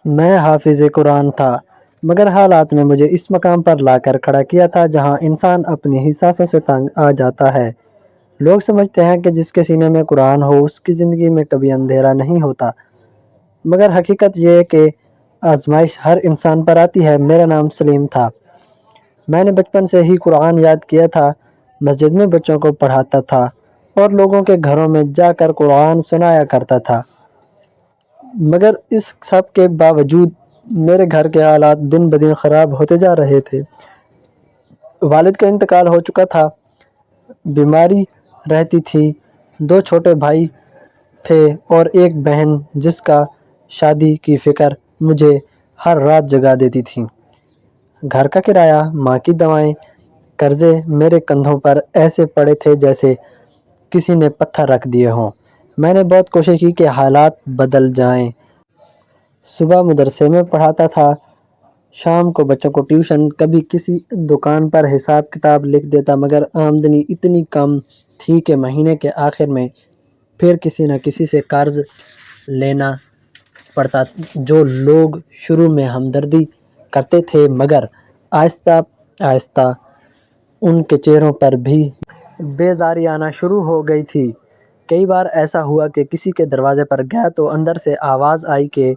میں حافظ قرآن تھا، مگر حالات نے مجھے اس مقام پر لا کر کھڑا کیا تھا جہاں انسان اپنی حساسوں سے تنگ آ جاتا ہے۔ لوگ سمجھتے ہیں کہ جس کے سینے میں قرآن ہو اس کی زندگی میں کبھی اندھیرا نہیں ہوتا، مگر حقیقت یہ ہے کہ آزمائش ہر انسان پر آتی ہے۔ میرا نام سلیم تھا، میں نے بچپن سے ہی قرآن یاد کیا تھا، مسجد میں بچوں کو پڑھاتا تھا اور لوگوں کے گھروں میں جا کر قرآن سنایا کرتا تھا، مگر اس سب کے باوجود میرے گھر کے حالات دن بدن خراب ہوتے جا رہے تھے۔ والد کا انتقال ہو چکا تھا، بیماری رہتی تھی، 2 چھوٹے بھائی تھے اور ایک بہن جس کا شادی کی فکر مجھے ہر رات جگا دیتی تھی۔ گھر کا کرایہ، ماں کی دوائیں، قرضے میرے کندھوں پر ایسے پڑے تھے جیسے کسی نے پتھر رکھ دیے ہوں۔ میں نے بہت کوشش کی کہ حالات بدل جائیں۔ صبح مدرسے میں پڑھاتا تھا، شام کو بچوں کو ٹیوشن، کبھی کسی دکان پر حساب کتاب لکھ دیتا، مگر آمدنی اتنی کم تھی کہ مہینے کے آخر میں پھر کسی نہ کسی سے قرض لینا پڑتا۔ جو لوگ شروع میں ہمدردی کرتے تھے مگر آہستہ آہستہ ان کے چہروں پر بھی بیزاری آنا شروع ہو گئی تھی۔ کئی بار ایسا ہوا کہ کسی کے دروازے پر گیا تو اندر سے آواز آئی کہ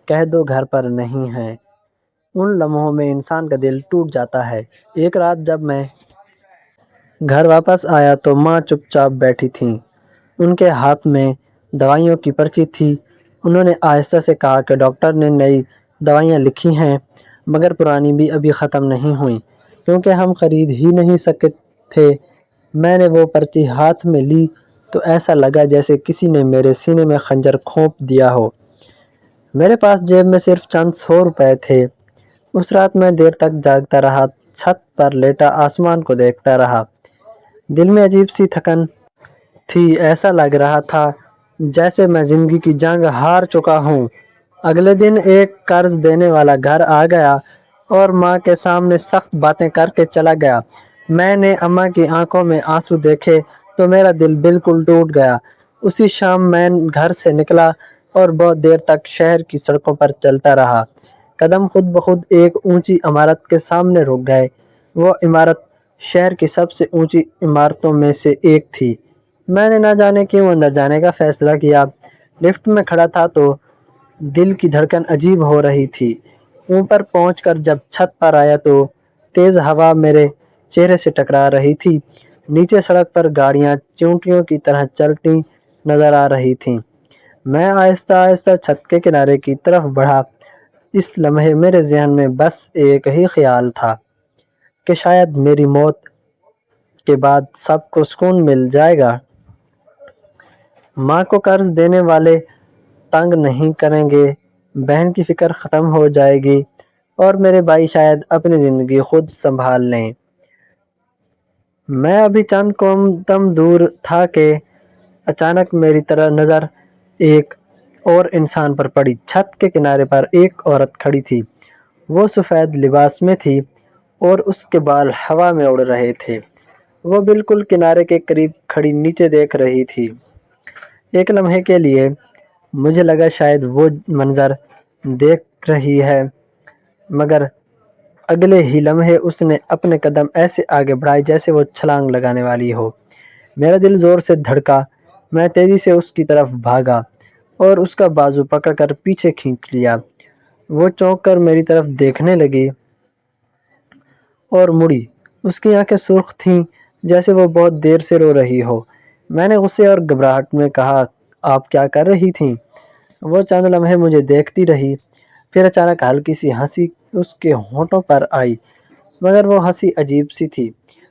کہہ دو گھر پر نہیں ہیں۔ ان لمحوں میں انسان کا دل ٹوٹ جاتا ہے۔ ایک رات جب میں گھر واپس آیا تو ماں چپ چاپ بیٹھی تھیں، ان کے ہاتھ میں دوائیوں کی پرچی تھی۔ انہوں نے آہستہ سے کہا کہ ڈاکٹر نے نئی دوائیاں لکھی ہیں مگر پرانی بھی ابھی ختم نہیں ہوئیں کیونکہ ہم خرید ہی نہیں سکتے تھے۔ میں نے وہ پرچی ہاتھ میں لی تو ایسا لگا جیسے کسی نے میرے سینے میں خنجر کھونپ دیا ہو۔ میرے پاس جیب میں صرف چند 100 روپے تھے۔ اس رات میں دیر تک جاگتا رہا، چھت پر لیٹا آسمان کو دیکھتا رہا۔ دل میں عجیب سی تھکن تھی، ایسا لگ رہا تھا جیسے میں زندگی کی جنگ ہار چکا ہوں۔ اگلے دن ایک قرض دینے والا گھر آ گیا اور ماں کے سامنے سخت باتیں کر کے چلا گیا۔ میں نے اماں کی آنکھوں میں آنسو دیکھے تو میرا دل بالکل ٹوٹ گیا۔ اسی شام میں گھر سے نکلا اور بہت دیر تک شہر کی سڑکوں پر چلتا رہا۔ قدم خود بخود ایک اونچی عمارت کے سامنے رک گئے۔ وہ عمارت شہر کی سب سے اونچی عمارتوں میں سے ایک تھی۔ میں نے نہ جانے کیوں اندر جانے کا فیصلہ کیا۔ لفٹ میں کھڑا تھا تو دل کی دھڑکن عجیب ہو رہی تھی۔ اوپر پہنچ کر جب چھت پر آیا تو تیز ہوا میرے چہرے سے ٹکرا رہی تھی۔ نیچے سڑک پر گاڑیاں چیونٹیوں کی طرح چلتی نظر آ رہی تھیں۔ میں آہستہ آہستہ چھت کے کنارے کی طرف بڑھا۔ اس لمحے میرے ذہن میں بس ایک ہی خیال تھا کہ شاید میری موت کے بعد سب کو سکون مل جائے گا۔ ماں کو قرض دینے والے تنگ نہیں کریں گے، بہن کی فکر ختم ہو جائے گی اور میرے بھائی شاید اپنی زندگی خود سنبھال لیں۔ میں ابھی چند قدم دور تھا کہ اچانک میری طرف نظر ایک اور انسان پر پڑی۔ چھت کے کنارے پر ایک عورت کھڑی تھی۔ وہ سفید لباس میں تھی اور اس کے بال ہوا میں اڑ رہے تھے۔ وہ بالکل کنارے کے قریب کھڑی نیچے دیکھ رہی تھی۔ ایک لمحے کے لیے مجھے لگا شاید وہ منظر دیکھ رہی ہے، مگر اگلے ہی لمحے اس نے اپنے قدم ایسے آگے بڑھائے جیسے وہ چھلانگ لگانے والی ہو۔ میرا دل زور سے دھڑکا۔ میں تیزی سے اس کی طرف بھاگا اور اس کا بازو پکڑ کر پیچھے کھینچ لیا۔ وہ چونک کر میری طرف دیکھنے لگی اور مڑی۔ اس کی آنکھیں سرخ تھیں جیسے وہ بہت دیر سے رو رہی ہو۔ میں نے غصے اور گھبراہٹ میں کہا، آپ کیا کر رہی تھیں؟ وہ چند لمحے مجھے دیکھتی رہی، پھر اچانک ہلکی سی ہنسی اس کے ہونٹوں پر آئی، مگر وہ ہنسی عجیب سی تھی،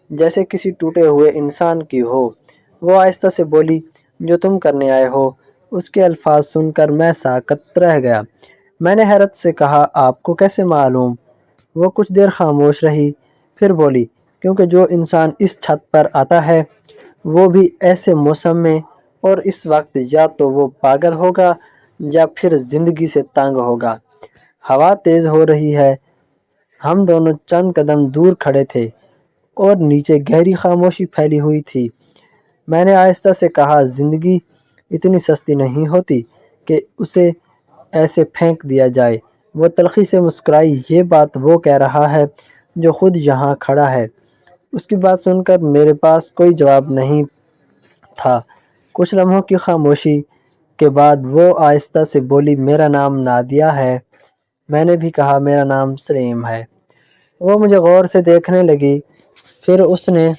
جیسے کسی ٹوٹے ہوئے انسان کی ہو۔ وہ آہستہ سے بولی، جو تم کرنے آئے ہو۔ اس کے الفاظ سن کر میں ساکت رہ گیا۔ میں نے حیرت سے کہا، آپ کو کیسے معلوم؟ وہ کچھ دیر خاموش رہی، پھر بولی، کیونکہ جو انسان اس چھت پر آتا ہے وہ بھی ایسے موسم میں اور اس وقت یا تو وہ پاگل ہوگا یا پھر زندگی سے تنگ ہوگا۔ ہوا تیز ہو رہی ہے۔ ہم دونوں چند قدم دور کھڑے تھے اور نیچے گہری خاموشی پھیلی ہوئی تھی۔ میں نے آہستہ سے کہا، زندگی اتنی سستی نہیں ہوتی کہ اسے ایسے پھینک دیا جائے۔ وہ تلخی سے مسکرائی۔ یہ بات وہ کہہ رہا ہے جو خود یہاں کھڑا ہے۔ اس کی بات سن کر میرے پاس کوئی جواب نہیں تھا۔ کچھ لمحوں کی خاموشی کے بعد وہ آہستہ سے بولی، میرا نام نادیہ ہے۔ میں نے بھی کہا، میرا نام سلیم ہے۔ وہ مجھے غور سے دیکھنے لگی، پھر اس نے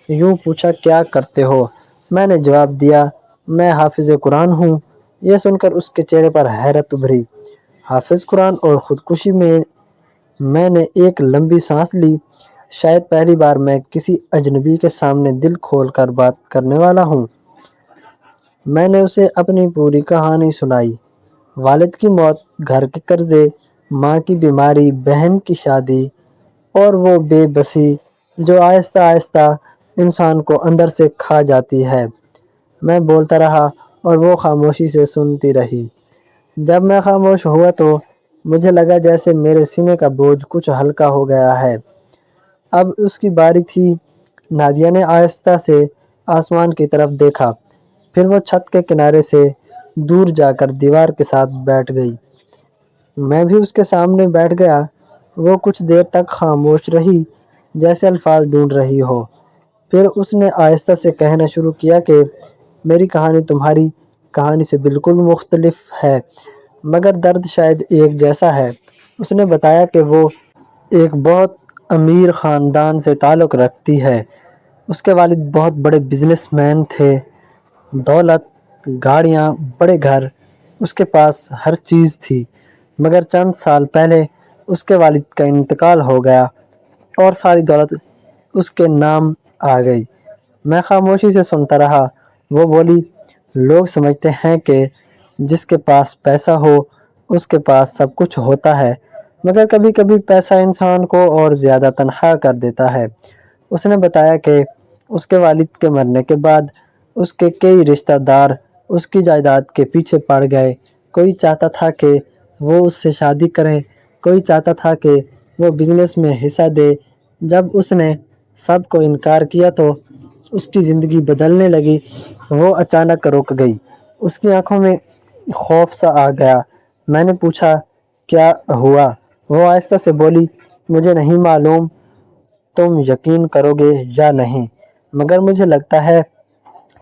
یوں پوچھا، کیا کرتے ہو؟ میں نے جواب دیا، میں حافظ قرآن ہوں۔ یہ سن کر اس کے چہرے پر حیرت ابھری۔ حافظ قرآن اور خودکشی میں نے ایک لمبی سانس لی۔ شاید پہلی بار میں کسی اجنبی کے سامنے دل کھول کر بات کرنے والا ہوں۔ میں نے اسے اپنی پوری کہانی سنائی، والد کی موت، گھر کے قرضے، ماں کی بیماری، بہن کی شادی اور وہ بے بسی جو آہستہ آہستہ انسان کو اندر سے کھا جاتی ہے۔ میں بولتا رہا اور وہ خاموشی سے سنتی رہی۔ جب میں خاموش ہوا تو مجھے لگا جیسے میرے سینے کا بوجھ کچھ ہلکا ہو گیا ہے۔ اب اس کی باری تھی۔ نادیہ نے آہستہ سے آسمان کی طرف دیکھا، پھر وہ چھت کے کنارے سے دور جا کر دیوار کے ساتھ بیٹھ گئی۔ میں بھی اس کے سامنے بیٹھ گیا۔ وہ کچھ دیر تک خاموش رہی، جیسے الفاظ ڈھونڈ رہی ہو۔ پھر اس نے آہستہ سے کہنا شروع کیا کہ میری کہانی تمہاری کہانی سے بالکل مختلف ہے، مگر درد شاید ایک جیسا ہے۔ اس نے بتایا کہ وہ ایک بہت امیر خاندان سے تعلق رکھتی ہے۔ اس کے والد بہت بڑے بزنس مین تھے، دولت، گاڑیاں، بڑے گھر، اس کے پاس ہر چیز تھی، مگر چند سال پہلے اس کے والد کا انتقال ہو گیا اور ساری دولت اس کے نام آ گئی۔ میں خاموشی سے سنتا رہا۔ وہ بولی، لوگ سمجھتے ہیں کہ جس کے پاس پیسہ ہو اس کے پاس سب کچھ ہوتا ہے، مگر کبھی کبھی پیسہ انسان کو اور زیادہ تنہا کر دیتا ہے۔ اس نے بتایا کہ اس کے والد کے مرنے کے بعد اس کے کئی رشتہ دار اس کی جائیداد کے پیچھے پڑ گئے۔ کوئی چاہتا تھا کہ وہ اس سے شادی کرے، کوئی چاہتا تھا کہ وہ بزنس میں حصہ دے۔ جب اس نے سب کو انکار کیا تو اس کی زندگی بدلنے لگی۔ وہ اچانک رک گئی، اس کی آنکھوں میں خوف سا آ گیا۔ میں نے پوچھا، کیا ہوا؟ وہ آہستہ سے بولی، مجھے نہیں معلوم تم یقین کرو گے یا نہیں، مگر مجھے لگتا ہے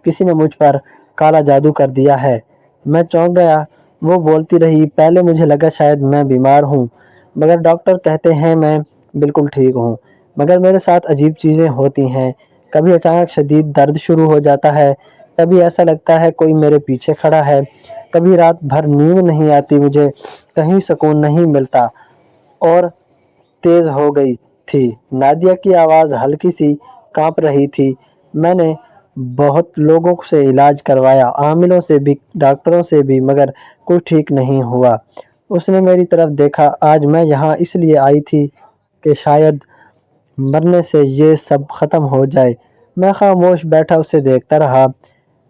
کسی نے مجھ پر کالا جادو کر دیا ہے۔ میں چونک گیا۔ وہ بولتی رہی، پہلے مجھے لگا شاید میں بیمار ہوں، مگر ڈاکٹر کہتے ہیں میں بالکل ٹھیک ہوں، مگر میرے ساتھ عجیب چیزیں ہوتی ہیں۔ کبھی اچانک شدید درد شروع ہو جاتا ہے، کبھی ایسا لگتا ہے کوئی میرے پیچھے کھڑا ہے، کبھی رات بھر نیند نہیں آتی، مجھے کہیں سکون نہیں ملتا۔ اور تیز ہو گئی تھی۔ نادیہ کی آواز ہلکی سی کانپ رہی تھی۔ میں نے بہت لوگوں سے علاج کروایا، عاملوں سے بھی، ڈاکٹروں سے بھی، مگر کوئی ٹھیک نہیں ہوا۔ اس نے میری طرف دیکھا۔ آج میں یہاں اس لیے آئی تھی کہ شاید مرنے سے یہ سب ختم ہو جائے۔ میں خاموش بیٹھا اسے دیکھتا رہا۔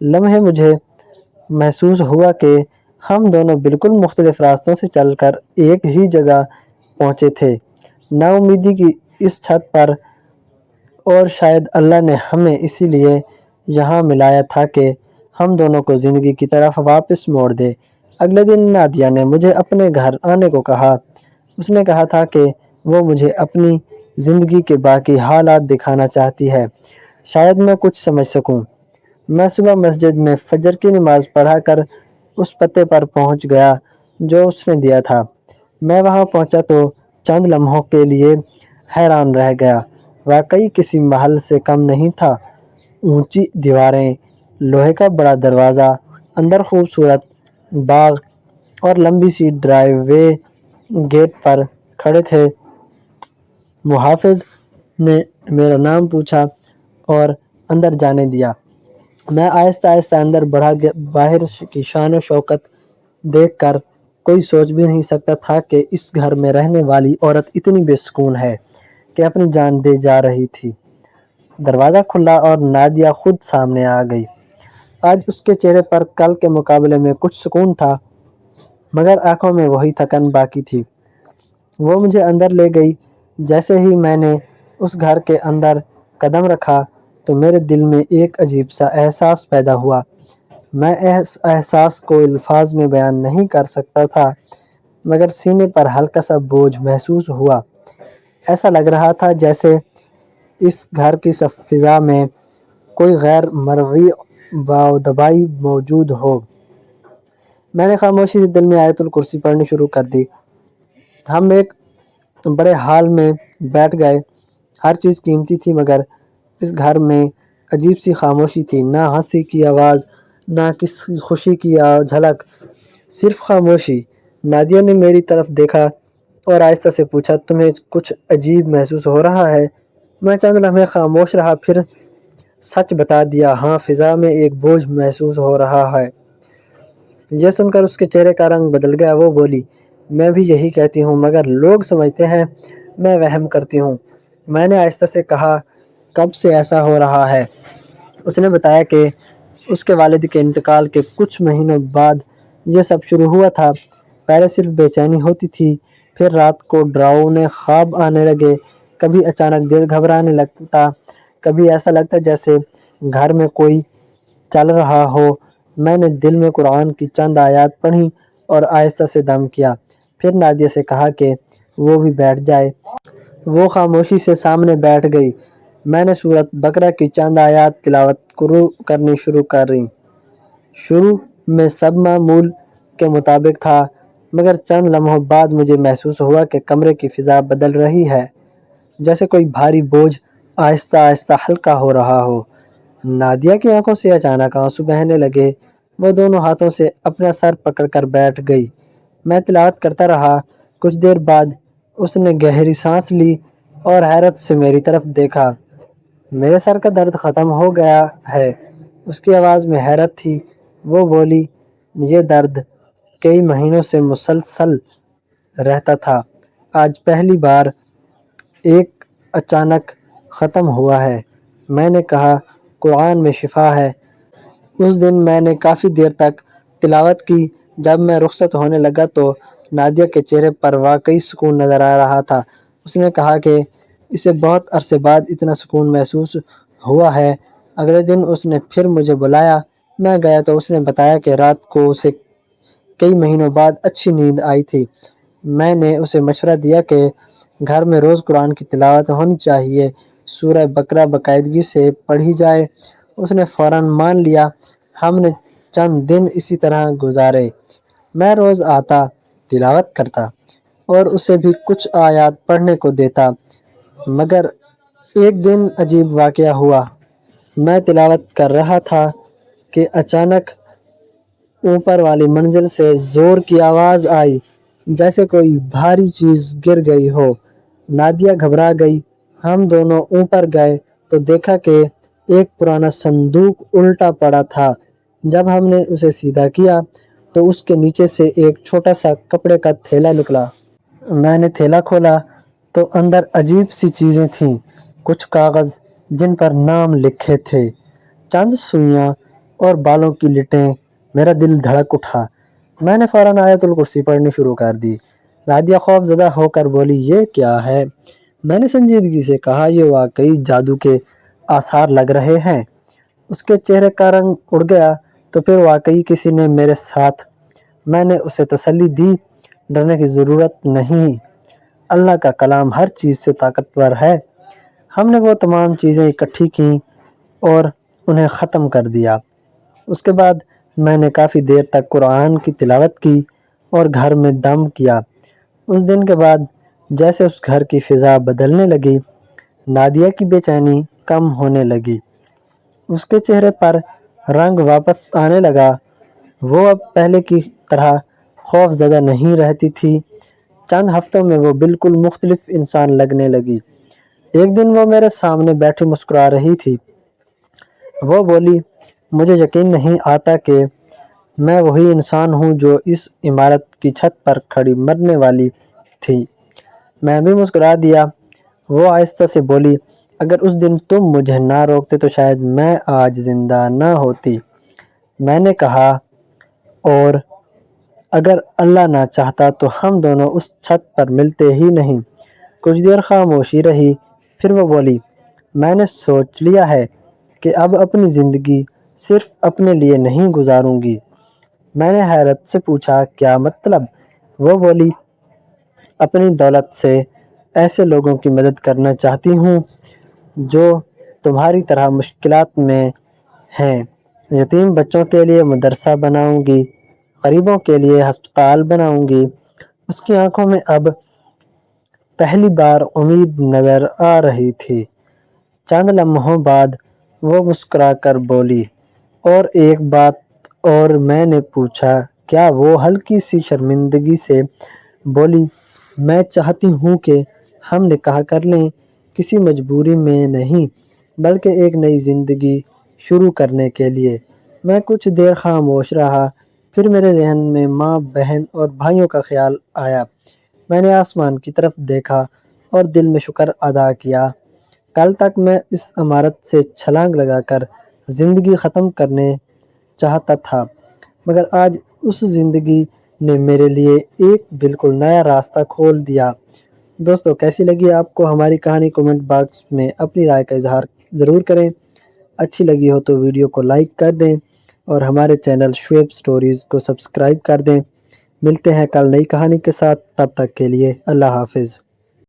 لمحے مجھے محسوس ہوا کہ ہم دونوں بالکل مختلف راستوں سے چل کر ایک ہی جگہ پہنچے تھے، نا امیدی کی اس چھت پر، اور شاید اللہ نے ہمیں اسی لیے یہاں ملایا تھا کہ ہم دونوں کو زندگی کی طرف واپس موڑ دے۔ اگلے دن نادیہ نے مجھے اپنے گھر آنے کو کہا۔ اس نے کہا تھا کہ وہ مجھے اپنی زندگی کے باقی حالات دکھانا چاہتی ہے، شاید میں کچھ سمجھ سکوں۔ میں صبح مسجد میں فجر کی نماز پڑھا کر اس پتے پر پہنچ گیا جو اس نے دیا تھا۔ میں وہاں پہنچا تو چند لمحوں کے لیے حیران رہ گیا۔ واقعی کسی محل سے کم نہیں تھا۔ اونچی دیواریں، لوہے کا بڑا دروازہ، اندر خوبصورت باغ اور لمبی سی ڈرائیو وے۔ گیٹ پر کھڑے تھے محافظ نے میرا نام پوچھا اور اندر جانے دیا۔ میں آہستہ آہستہ اندر بڑھا۔ باہر کی شان و شوکت دیکھ کر کوئی سوچ بھی نہیں سکتا تھا کہ اس گھر میں رہنے والی عورت اتنی بے سکون ہے کہ اپنی جان دے جا رہی تھی۔ دروازہ کھلا اور نادیہ خود سامنے آ گئی۔ آج اس کے چہرے پر کل کے مقابلے میں کچھ سکون تھا، مگر آنکھوں میں وہی تھکن باقی تھی۔ وہ مجھے اندر لے گئی۔ جیسے ہی میں نے اس گھر کے اندر قدم رکھا تو میرے دل میں ایک عجیب سا احساس پیدا ہوا۔ میں اس احساس کو الفاظ میں بیان نہیں کر سکتا تھا۔ مگر سینے پر ہلکا سا بوجھ محسوس ہوا۔ ایسا لگ رہا تھا جیسے اس گھر کی فضا میں کوئی غیر مرئی دبائی موجود ہو۔ میں نے خاموشی سے دل میں آیت الکرسی پڑھنی شروع کر دی۔ ہم ایک بڑے ہال میں بیٹھ گئے۔ ہر چیز قیمتی تھی مگر اس گھر میں عجیب سی خاموشی تھی، نہ ہنسی کی آواز، نہ کسی خوشی کی جھلک، صرف خاموشی۔ نادیہ نے میری طرف دیکھا اور آہستہ سے پوچھا، تمہیں کچھ عجیب محسوس ہو رہا ہے؟ میں چند لمحے خاموش رہا، پھر سچ بتا دیا، ہاں، فضا میں ایک بوجھ محسوس ہو رہا ہے۔ یہ سن کر اس کے چہرے کا رنگ بدل گیا۔ وہ بولی، میں بھی یہی کہتی ہوں مگر لوگ سمجھتے ہیں میں وہم کرتی ہوں۔ میں نے آہستہ سے کہا، کب سے ایسا ہو رہا ہے؟ اس نے بتایا کہ اس کے والد کے انتقال کے کچھ مہینوں بعد یہ سب شروع ہوا تھا۔ پہلے صرف بے چینی ہوتی تھی، پھر رات کو ڈراؤنے خواب آنے لگے، کبھی اچانک دل گھبرانے لگتا، کبھی ایسا لگتا جیسے گھر میں کوئی چل رہا ہو۔ میں نے دل میں قرآن کی چند آیات پڑھی اور آہستہ سے دم کیا، پھر نادیہ سے کہا کہ وہ بھی بیٹھ جائے۔ وہ خاموشی سے سامنے بیٹھ گئی۔ میں نے سورۃ بقرہ کی چند آیات تلاوت کرنی شروع کری۔ شروع میں سب معمول کے مطابق تھا مگر چند لمحوں بعد مجھے محسوس ہوا کہ کمرے کی فضا بدل رہی ہے، جیسے کوئی بھاری بوجھ آہستہ آہستہ ہلکا ہو رہا ہو۔ نادیہ کی آنکھوں سے اچانک آنسو بہنے لگے۔ وہ دونوں ہاتھوں سے اپنا سر پکڑ کر بیٹھ گئی۔ میں تلاوت کرتا رہا۔ کچھ دیر بعد اس نے گہری سانس لی اور حیرت سے میری طرف دیکھا۔ میرے سر کا درد ختم ہو گیا ہے، اس کی آواز میں حیرت تھی۔ وہ بولی، یہ درد کئی مہینوں سے مسلسل رہتا تھا، آج پہلی بار ایک اچانک ختم ہوا ہے۔ میں نے کہا، قرآن میں شفا ہے۔ اس دن میں نے کافی دیر تک تلاوت کی۔ جب میں رخصت ہونے لگا تو نادیہ کے چہرے پر واقعی سکون نظر آ رہا تھا۔ اس نے کہا کہ اسے بہت عرصے بعد اتنا سکون محسوس ہوا ہے۔ اگلے دن اس نے پھر مجھے بلایا۔ میں گیا تو اس نے بتایا کہ رات کو اسے کئی مہینوں بعد اچھی نیند آئی تھی۔ میں نے اسے مشورہ دیا کہ گھر میں روز قرآن کی تلاوت ہونی چاہیے، سورہ بقرہ باقاعدگی سے پڑھی جائے۔ اس نے فوراً مان لیا۔ ہم نے چند دن اسی طرح گزارے۔ میں روز آتا، تلاوت کرتا اور اسے بھی کچھ آیات پڑھنے کو دیتا، مگر ایک دن عجیب واقعہ ہوا۔ میں تلاوت کر رہا تھا کہ اچانک اوپر والی منزل سے زور کی آواز آئی، جیسے کوئی بھاری چیز گر گئی ہو۔ نادیہ گھبرا گئی۔ ہم دونوں اوپر گئے تو دیکھا کہ ایک پرانا صندوق الٹا پڑا تھا۔ جب ہم نے اسے سیدھا کیا تو اس کے نیچے سے ایک چھوٹا سا کپڑے کا تھیلا نکلا۔ میں نے تھیلا کھولا تو اندر عجیب سی چیزیں تھیں، کچھ کاغذ جن پر نام لکھے تھے، چند سوئیاں اور بالوں کی لٹیں۔ میرا دل دھڑک اٹھا۔ میں نے فوراً آیت الکرسی پڑھنی شروع کر دی۔ نادیہ خوف زدہ ہو کر بولی، یہ کیا ہے؟ میں نے سنجیدگی سے کہا، یہ واقعی جادو کے آثار لگ رہے ہیں۔ اس کے چہرے کا رنگ اڑ گیا۔ تو پھر واقعی کسی نے میرے ساتھ۔ میں نے اسے تسلی دی، ڈرنے کی ضرورت نہیں، اللہ کا کلام ہر چیز سے طاقتور ہے۔ ہم نے وہ تمام چیزیں اکٹھی کیں اور انہیں ختم کر دیا۔ اس کے بعد میں نے کافی دیر تک قرآن کی تلاوت کی اور گھر میں دم کیا۔ اس دن کے بعد جیسے اس گھر کی فضا بدلنے لگی، نادیہ کی بے چینی کم ہونے لگی، اس کے چہرے پر رنگ واپس آنے لگا۔ وہ اب پہلے کی طرح خوف زدہ نہیں رہتی تھی۔ چند ہفتوں میں وہ بالکل مختلف انسان لگنے لگی۔ ایک دن وہ میرے سامنے بیٹھی مسکرا رہی تھی۔ وہ بولی، مجھے یقین نہیں آتا کہ میں وہی انسان ہوں جو اس عمارت کی چھت پر کھڑی مرنے والی تھی۔ میں بھی مسکرا دیا۔ وہ آہستہ سے بولی، اگر اس دن تم مجھے نہ روکتے تو شاید میں آج زندہ نہ ہوتی۔ میں نے کہا، اور اگر اللہ نہ چاہتا تو ہم دونوں اس چھت پر ملتے ہی نہیں۔ کچھ دیر خاموشی رہی، پھر وہ بولی، میں نے سوچ لیا ہے کہ اب اپنی زندگی صرف اپنے لیے نہیں گزاروں گی۔ میں نے حیرت سے پوچھا، کیا مطلب؟ وہ بولی، اپنی دولت سے ایسے لوگوں کی مدد کرنا چاہتی ہوں جو تمہاری طرح مشکلات میں ہیں۔ یتیم بچوں کے لیے مدرسہ بناؤں گی، غریبوں کے لیے ہسپتال بناؤں گی۔ اس کی آنکھوں میں اب پہلی بار امید نظر آ رہی تھی۔ چند لمحوں بعد وہ مسکرا کر بولی، اور ایک بات اور؟ میں نے پوچھا۔ کیا؟ وہ ہلکی سی شرمندگی سے بولی، میں چاہتی ہوں کہ ہم نکاح کر لیں، کسی مجبوری میں نہیں، بلکہ ایک نئی زندگی شروع کرنے کے لیے۔ میں کچھ دیر خاموش رہا، پھر میرے ذہن میں ماں، بہن اور بھائیوں کا خیال آیا۔ میں نے آسمان کی طرف دیکھا اور دل میں شکر ادا کیا۔ کل تک میں اس عمارت سے چھلانگ لگا کر زندگی ختم کرنے چاہتا تھا، مگر آج اس زندگی نے میرے لیے ایک بالکل نیا راستہ کھول دیا۔ دوستو، کیسی لگی آپ کو ہماری کہانی؟ کومنٹ باکس میں اپنی رائے کا اظہار ضرور کریں۔ اچھی لگی ہو تو ویڈیو کو لائک کر دیں اور ہمارے چینل شعیب سٹوریز کو سبسکرائب کر دیں۔ ملتے ہیں کل نئی کہانی کے ساتھ، تب تک کے لیے اللہ حافظ۔